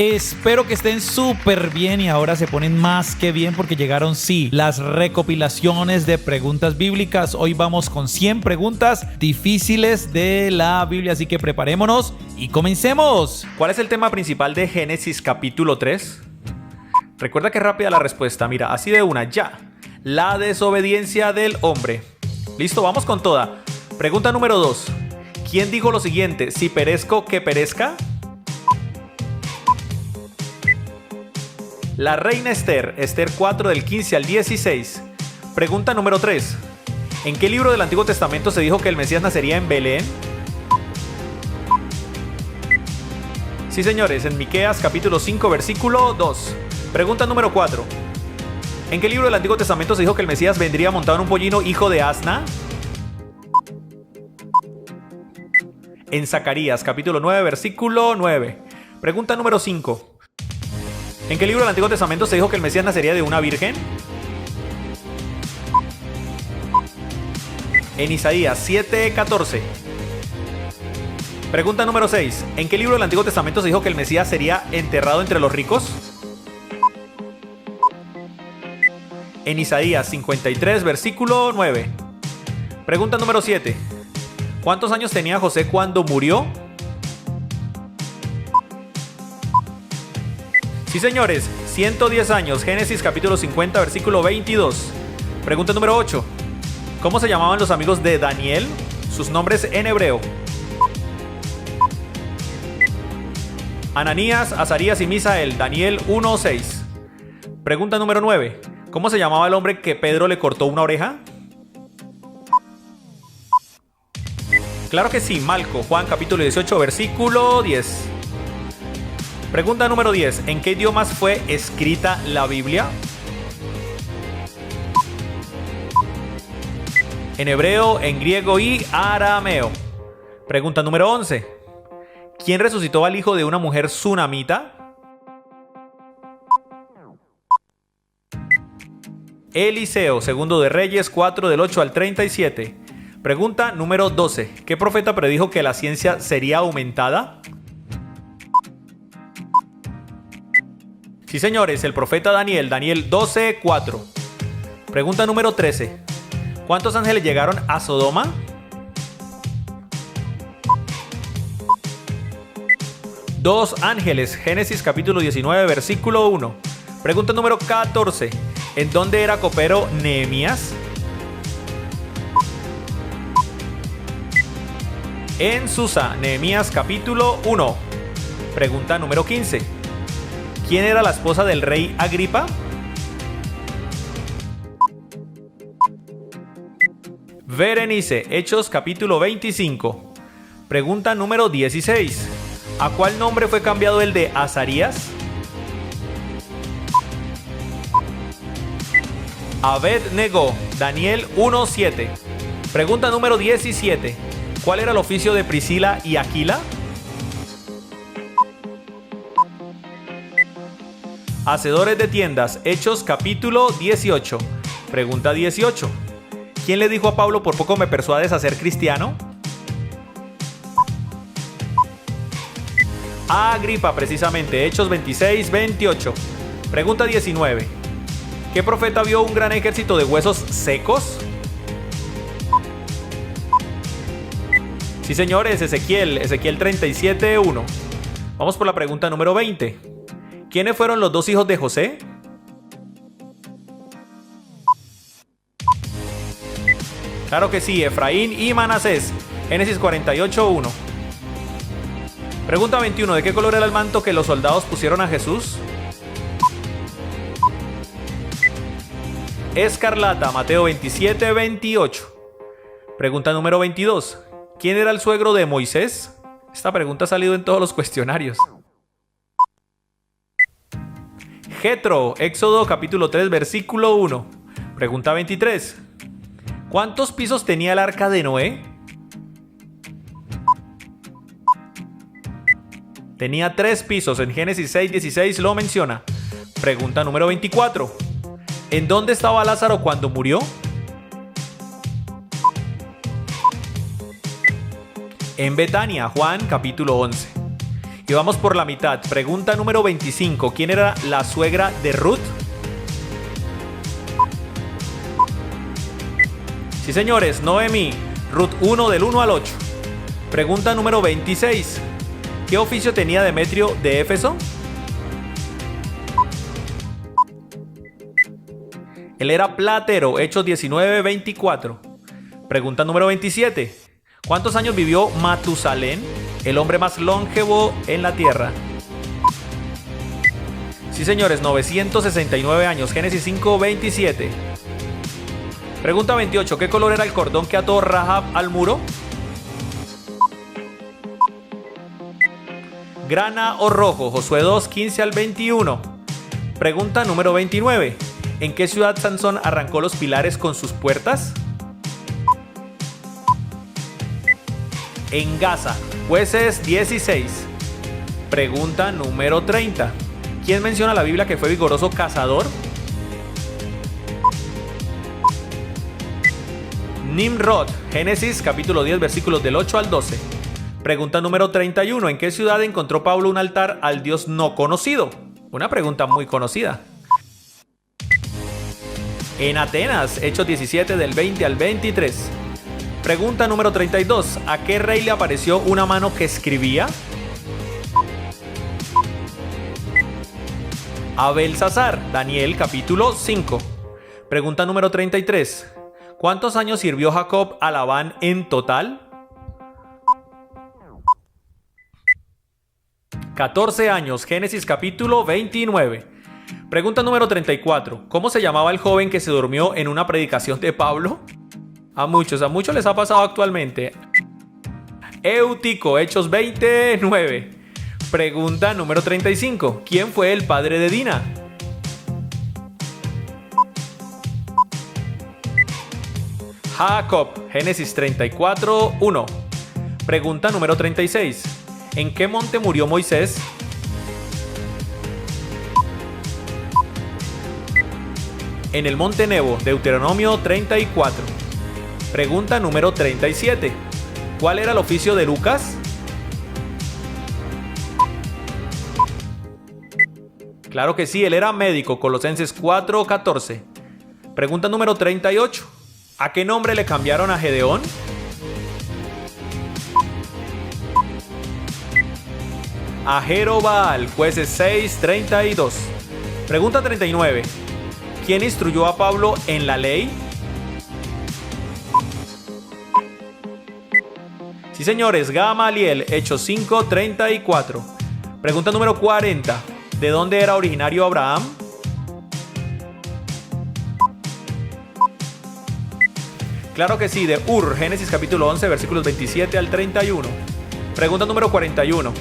Espero que estén súper bien y ahora se ponen más que bien porque llegaron, sí, las recopilaciones de preguntas bíblicas. Hoy vamos con 100 preguntas difíciles de la Biblia, así que preparémonos y comencemos. ¿Cuál es el tema principal de Génesis capítulo 3? Recuerda que es rápida la respuesta, mira, así de una, ya. La desobediencia del hombre. Listo, vamos con toda. Pregunta número 2. ¿Quién dijo lo siguiente? Si perezco, que perezca. La reina Esther, Esther 4 del 15 al 16. Pregunta número 3. ¿En qué libro del Antiguo Testamento se dijo que el Mesías nacería en Belén? Sí, señores, en Miqueas capítulo 5 versículo 2. Pregunta número 4. ¿En qué libro del Antiguo Testamento se dijo que el Mesías vendría montado en un pollino hijo de asna? En Zacarías capítulo 9 versículo 9. Pregunta número 5. ¿En qué libro del Antiguo Testamento se dijo que el Mesías nacería de una virgen? En Isaías 7:14. Pregunta número 6. ¿En qué libro del Antiguo Testamento se dijo que el Mesías sería enterrado entre los ricos? En Isaías 53, versículo 9. Pregunta número 7. ¿Cuántos años tenía José cuando murió? Sí, señores, 110 años. Génesis capítulo 50, versículo 22. Pregunta número 8. ¿Cómo se llamaban los amigos de Daniel? Sus nombres en hebreo. Ananías, Azarías y Misael. Daniel 1:6. Pregunta número 9. ¿Cómo se llamaba el hombre que Pedro le cortó una oreja? Claro que sí, Malco. Juan capítulo 18, versículo 10. Pregunta número 10. ¿En qué idiomas fue escrita la Biblia? En hebreo, en griego y arameo. Pregunta número 11. ¿Quién resucitó al hijo de una mujer sunamita? Eliseo, segundo de Reyes 4 del 8 al 37. Pregunta número 12. ¿Qué profeta predijo que la ciencia sería aumentada? Sí, señores, el profeta Daniel, Daniel 12:4. Pregunta número 13. ¿Cuántos ángeles llegaron a Sodoma? Dos ángeles, Génesis capítulo 19, versículo 1. Pregunta número 14. ¿En dónde era copero Nehemías? En Susa, Nehemías capítulo 1. Pregunta número 15. ¿Quién era la esposa del rey Agripa? Berenice, Hechos capítulo 25. Pregunta número 16. ¿A cuál nombre fue cambiado el de Azarías? Abed-Nego, Daniel 1:7. Pregunta número 17. ¿Cuál era el oficio de Priscila y Aquila? Hacedores de tiendas, Hechos capítulo 18. Pregunta 18. ¿Quién le dijo a Pablo, por poco me persuades a ser cristiano? Agripa, precisamente, Hechos 26, 28. Pregunta 19. ¿Qué profeta vio un gran ejército de huesos secos? Sí, señores, Ezequiel 37:1. Vamos por la pregunta número 20. ¿Quiénes fueron los dos hijos de José? Claro que sí, Efraín y Manasés. Génesis 48:1. Pregunta 21. ¿De qué color era el manto que los soldados pusieron a Jesús? Escarlata, Mateo 27:28. Pregunta número 22. ¿Quién era el suegro de Moisés? Esta pregunta ha salido en todos los cuestionarios. Jetro, Éxodo capítulo 3, versículo 1. Pregunta 23. ¿Cuántos pisos tenía el arca de Noé? Tenía 3 pisos, en Génesis 6:16 lo menciona. Pregunta número 24. ¿En dónde estaba Lázaro cuando murió? En Betania, Juan capítulo 11. Y vamos por la mitad. Pregunta número 25. ¿Quién era la suegra de Ruth? Sí, señores, Noemí. Ruth 1 del 1 al 8. Pregunta número 26. ¿Qué oficio tenía Demetrio de Éfeso? Él era platero, Hechos 19:24. Pregunta número 27. ¿Cuántos años vivió Matusalén, el hombre más longevo en la tierra? Sí, señores, 969 años, Génesis 5:27. Pregunta 28. ¿Qué color era el cordón que ató Rahab al muro? ¿Grana o rojo? Josué 2:15 al 21. Pregunta número 29. ¿En qué ciudad Sansón arrancó los pilares con sus puertas? En Gaza. Jueces 16. Pregunta número 30. ¿Quién menciona en la Biblia que fue vigoroso cazador? Nimrod. Génesis capítulo 10 versículos del 8 al 12. Pregunta número 31. ¿En qué ciudad encontró Pablo un altar al Dios no conocido? Una pregunta muy conocida. En Atenas, Hechos 17 del 20 al 23. Pregunta número 32. ¿A qué rey le apareció una mano que escribía? A Belsasar. Daniel capítulo 5. Pregunta número 33. ¿Cuántos años sirvió Jacob a Labán en total? 14 años. Génesis capítulo 29. Pregunta número 34. ¿Cómo se llamaba el joven que se durmió en una predicación de Pablo? A muchos les ha pasado actualmente. Eutico, Hechos 29. Pregunta número 35. ¿Quién fue el padre de Dina? Jacob, Génesis 34:1. Pregunta número 36. ¿En qué monte murió Moisés? En el monte Nebo, Deuteronomio 34. Pregunta número 37. ¿Cuál era el oficio de Lucas? Claro que sí, él era médico, Colosenses 4:14. Pregunta número 38. ¿A qué nombre le cambiaron a Gedeón? A Jerobaal, Jueces 6:32. Pregunta 39. ¿Quién instruyó a Pablo en la ley? Sí, señores, Gamaliel, Hechos 5:34. Pregunta número 40. ¿De dónde era originario Abraham? Claro que sí, de Ur, Génesis capítulo 11, versículos 27 al 31. Pregunta número 41.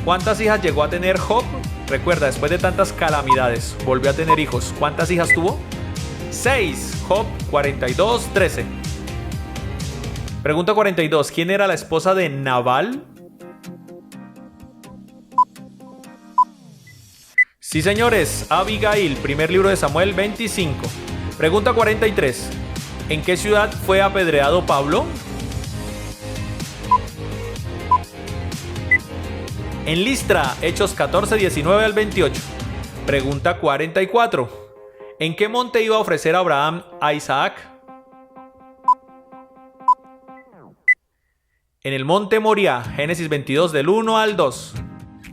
¿Cuántas hijas llegó a tener Job? Recuerda, después de tantas calamidades, volvió a tener hijos. ¿Cuántas hijas tuvo? 6. Job 42:13. Pregunta 42. ¿Quién era la esposa de Nabal? Sí, señores, Abigail, primer libro de Samuel 25. Pregunta 43. ¿En qué ciudad fue apedreado Pablo? En Listra, Hechos 14:19 al 28. Pregunta 44. ¿En qué monte iba a ofrecer Abraham a Isaac? En el monte Moriah, Génesis 22 del 1 al 2.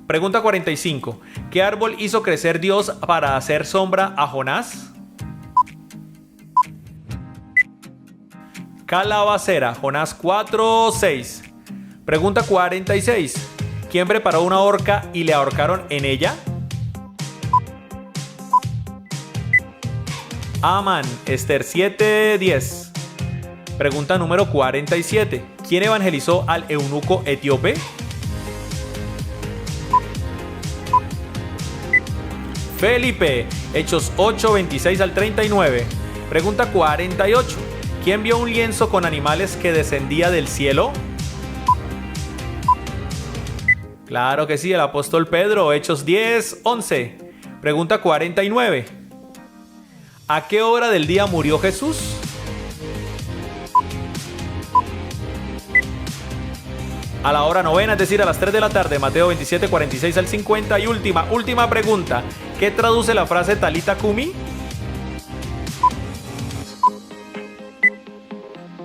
Pregunta 45. ¿Qué árbol hizo crecer Dios para hacer sombra a Jonás? Calabacera, Jonás 4:6. Pregunta 46. ¿Quién preparó una horca y le ahorcaron en ella? Amán, Esther 7:10. Pregunta número 47. ¿Quién evangelizó al eunuco etíope? Felipe, Hechos 8:26 al 39. Pregunta 48. ¿Quién vio un lienzo con animales que descendía del cielo? Claro que sí, el apóstol Pedro, Hechos 10:11. Pregunta 49. ¿A qué hora del día murió Jesús? a la hora novena, es decir, a las 3 de la tarde, Mateo 27, 46 al 50. Y última pregunta, ¿qué traduce la frase Talita Kumi?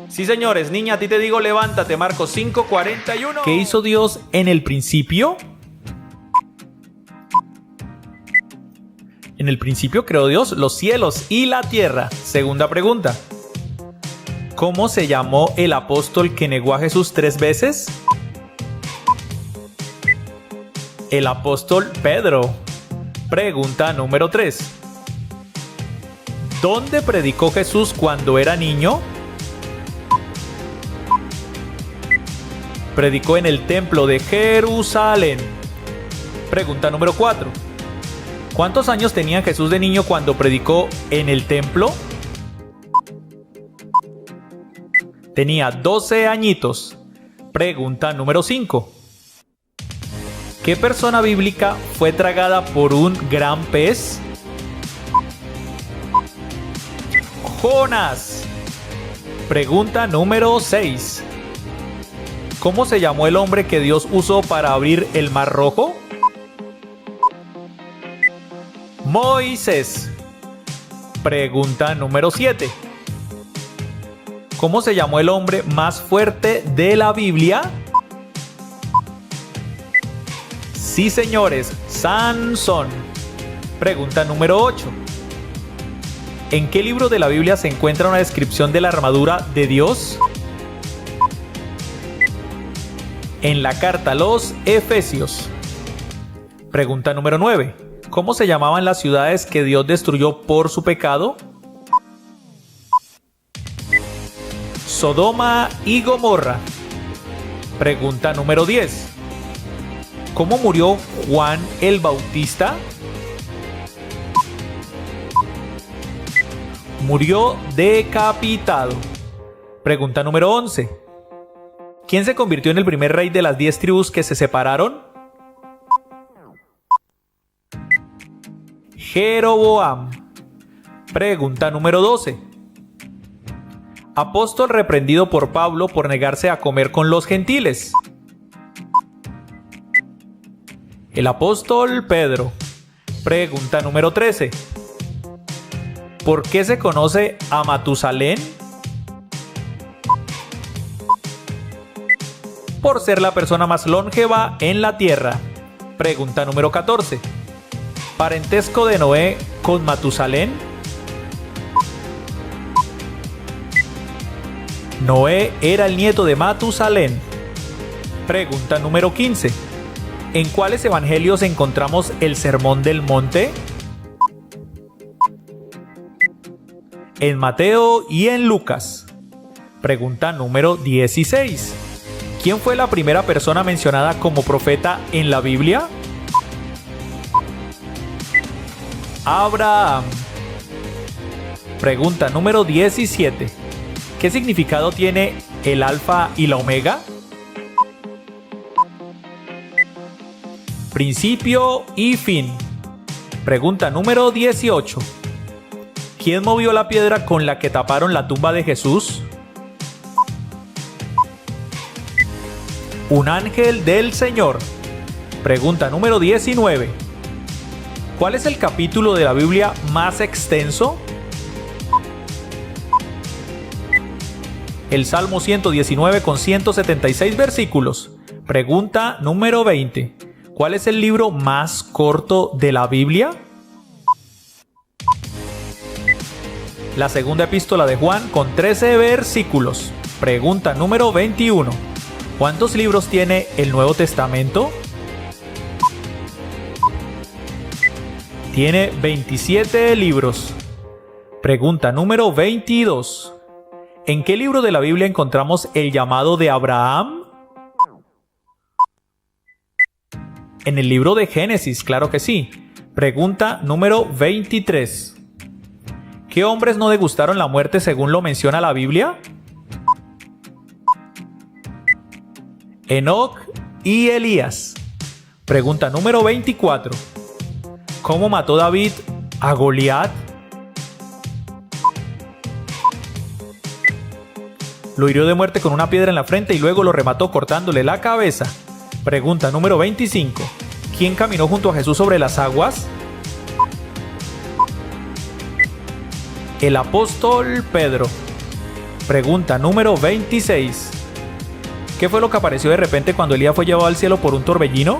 Sí, señores, niña, a ti te digo levántate, Marcos 5, 41. ¿Qué hizo Dios en el principio? En el principio creó Dios los cielos y la tierra. Segunda pregunta. ¿Cómo se llamó el apóstol que negó a Jesús 3 veces? El apóstol Pedro. Pregunta número 3. ¿Dónde predicó Jesús cuando era niño? Predicó en el templo de Jerusalén. Pregunta número 4. ¿Cuántos años tenía Jesús de niño cuando predicó en el templo? Tenía 12 añitos. Pregunta número 5. ¿Qué persona bíblica fue tragada por un gran pez? Jonás. Pregunta número 6. ¿Cómo se llamó el hombre que Dios usó para abrir el Mar Rojo? Moisés. Pregunta número 7. ¿Cómo se llamó el hombre más fuerte de la Biblia? Sí, señores, Sansón. Pregunta número 8. ¿En qué libro de la Biblia se encuentra una descripción de la armadura de Dios? En la carta a los Efesios. Pregunta número 9. ¿Cómo se llamaban las ciudades que Dios destruyó por su pecado? Sodoma y Gomorra. Pregunta número 10. ¿Cómo murió Juan el Bautista? Murió decapitado. Pregunta número 11. ¿Quién se convirtió en el primer rey de las 10 tribus que se separaron? Jeroboam. Pregunta número 12. Apóstol reprendido por Pablo por negarse a comer con los gentiles. El apóstol Pedro. Pregunta número 13. ¿Por qué se conoce a Matusalén? Por ser la persona más longeva en la tierra. Pregunta número 14. ¿Parentesco de Noé con Matusalén? Noé era el nieto de Matusalén. Pregunta número 15. ¿En cuáles evangelios encontramos el Sermón del Monte? En Mateo y en Lucas. Pregunta número 16. ¿Quién fue la primera persona mencionada como profeta en la Biblia? Abraham. Pregunta número 17. ¿Qué significado tiene el alfa y la omega? Principio y fin. Pregunta número 18. ¿Quién movió la piedra con la que taparon la tumba de Jesús? Un ángel del Señor. Pregunta número 19. ¿Cuál es el capítulo de la Biblia más extenso? El Salmo 119 con 176 versículos. Pregunta número 20. ¿Cuál es el libro más corto de la Biblia? La segunda epístola de Juan con 13 versículos. Pregunta número 21. ¿Cuántos libros tiene el Nuevo Testamento? Tiene 27 libros. Pregunta número 22. ¿En qué libro de la Biblia encontramos el llamado de Abraham? En el libro de Génesis, claro que sí. Pregunta número 23. ¿Qué hombres no degustaron la muerte según lo menciona la Biblia? Enoc y Elías. Pregunta número 24. ¿Cómo mató David a Goliat? Lo hirió de muerte con una piedra en la frente y luego lo remató cortándole la cabeza. Pregunta número 25. ¿Quién caminó junto a Jesús sobre las aguas? El apóstol Pedro. Pregunta número 26. ¿Qué fue lo que apareció de repente cuando Elías fue llevado al cielo por un torbellino?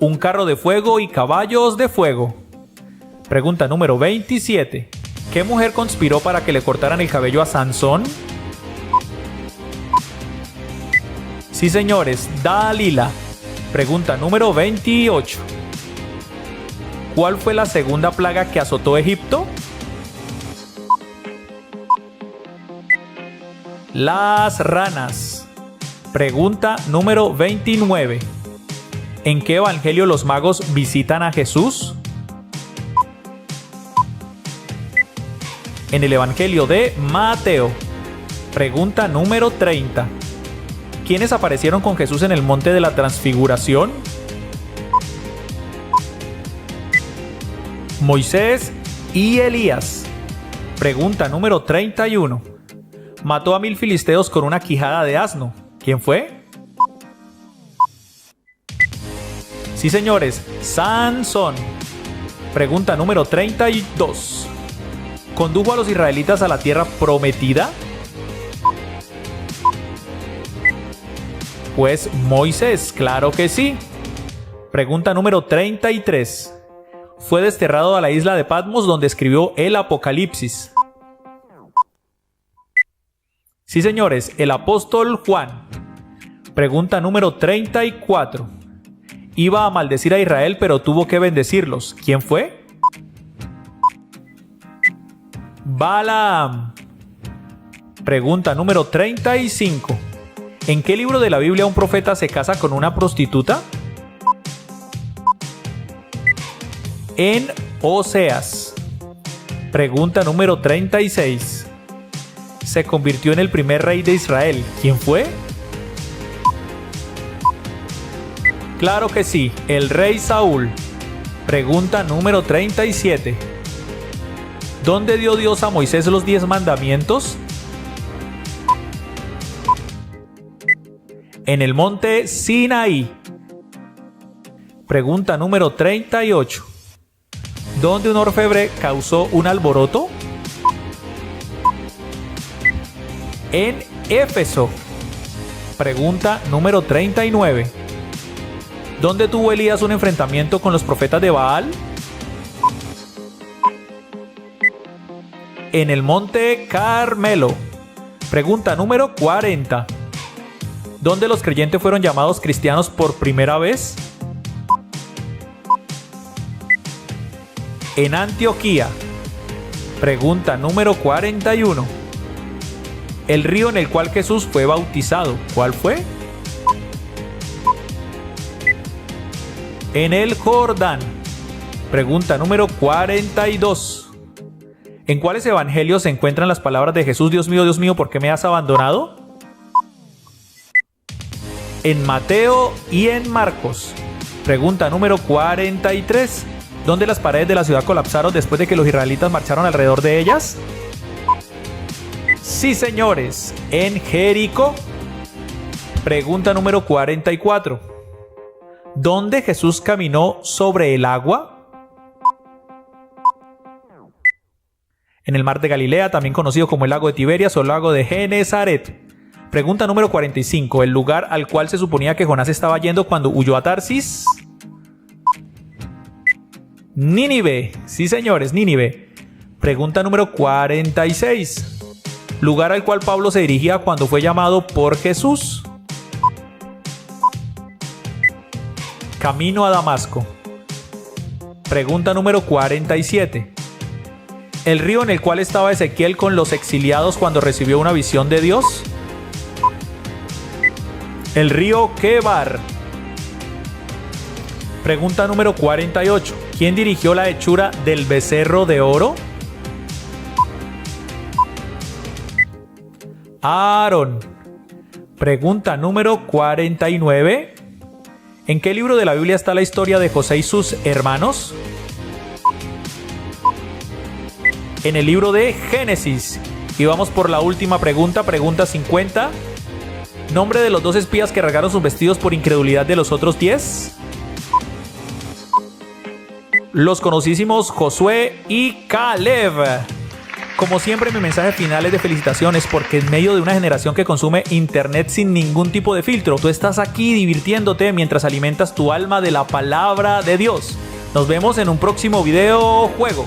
Un carro de fuego y caballos de fuego. Pregunta número 27. ¿Qué mujer conspiró para que le cortaran el cabello a Sansón? Sí, señores, Dalila. Pregunta número 28. ¿Cuál fue la segunda plaga que azotó Egipto? Las ranas. Pregunta número 29. ¿En qué evangelio los magos visitan a Jesús? En el evangelio de Mateo. Pregunta número 30. ¿Quiénes aparecieron con Jesús en el monte de la transfiguración? Moisés y Elías. Pregunta número 31. Mató a 1000 filisteos con una quijada de asno. ¿Quién fue? Sí, señores, Sansón. Pregunta número 32. ¿Condujo a los israelitas a la tierra prometida? Pues Moisés, claro que sí. Pregunta número 33. Fue desterrado a la isla de Patmos donde escribió el Apocalipsis. Sí, señores, el apóstol Juan. Pregunta número 34. Iba a maldecir a Israel, pero tuvo que bendecirlos. ¿Quién fue? Balaam. Pregunta número 35. ¿En qué libro de la Biblia un profeta se casa con una prostituta? En Oseas. Pregunta número 36. Se convirtió en el primer rey de Israel. ¿Quién fue? Claro que sí, el rey Saúl. Pregunta número 37. ¿Dónde dio Dios a Moisés los 10 mandamientos? En el monte Sinaí. Pregunta número 38. ¿Dónde un orfebre causó un alboroto? En Éfeso. Pregunta número 39. ¿Dónde tuvo Elías un enfrentamiento con los profetas de Baal? En el monte Carmelo. Pregunta número 40. ¿Dónde los creyentes fueron llamados cristianos por primera vez? En Antioquía. Pregunta número 41. El río en el cual Jesús fue bautizado, ¿cuál fue? En el Jordán. Pregunta número 42. ¿En cuáles evangelios se encuentran las palabras de Jesús, Dios mío, ¿por qué me has abandonado? En Mateo y en Marcos. Pregunta número 43. ¿Dónde las paredes de la ciudad colapsaron después de que los israelitas marcharon alrededor de ellas? Sí, señores, en Jericó. Pregunta número 44. ¿Dónde Jesús caminó sobre el agua? En el mar de Galilea, también conocido como el lago de Tiberias o el lago de Genesaret. Pregunta número 45. ¿El lugar al cual se suponía que Jonás estaba yendo cuando huyó a Tarsis? Nínive. Sí, señores, Nínive. Pregunta número 46. ¿Lugar al cual Pablo se dirigía cuando fue llamado por Jesús? Camino a Damasco. Pregunta número 47. ¿El río en el cual estaba Ezequiel con los exiliados cuando recibió una visión de Dios? El río Quebar. Pregunta número 48. ¿Quién dirigió la hechura del becerro de oro? Aarón. Pregunta número 49. ¿En qué libro de la Biblia está la historia de José y sus hermanos? en el libro de Génesis. Y vamos por la última pregunta, pregunta 50. Nombre de los 2 espías que rasgaron sus vestidos por incredulidad de los otros 10. Los conocidísimos Josué y Caleb. Como siempre, mi mensaje final es de felicitaciones, porque en medio de una generación que consume internet sin ningún tipo de filtro, tú estás aquí divirtiéndote mientras alimentas tu alma de la palabra de Dios. Nos vemos en un próximo video juego.